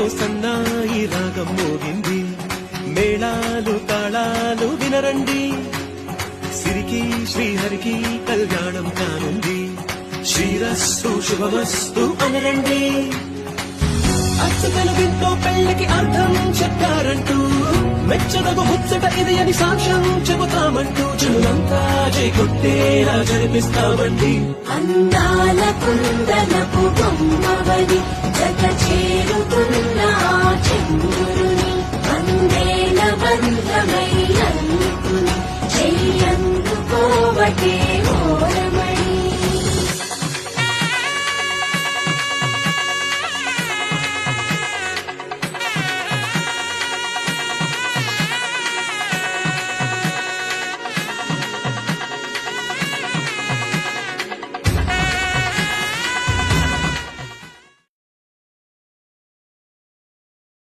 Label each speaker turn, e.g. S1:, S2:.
S1: సన్నాయి రాగం మోగింది. మేళాలు తాళాలు వినరండి, సిరికి శ్రీహరికి కళ్యాణం కానుంది. శ్రీరస్తు శుభమస్తు అనరండి. అచ్చతల వింతో పెళ్లికి అర్థం చెప్పారంటూ, మెచ్చదగు ముచ్చట ఇది అని సాక్ష్యం చెబుతామంటూ, జనులంతా చేకొట్టేలా జరిపిస్తామండి.
S2: అందాల కుందనపు బొమ్మవని జత చేరుతున్న చంద్రుని, వందేల బంధమై అందుకుని చెయ్యందుకోవటే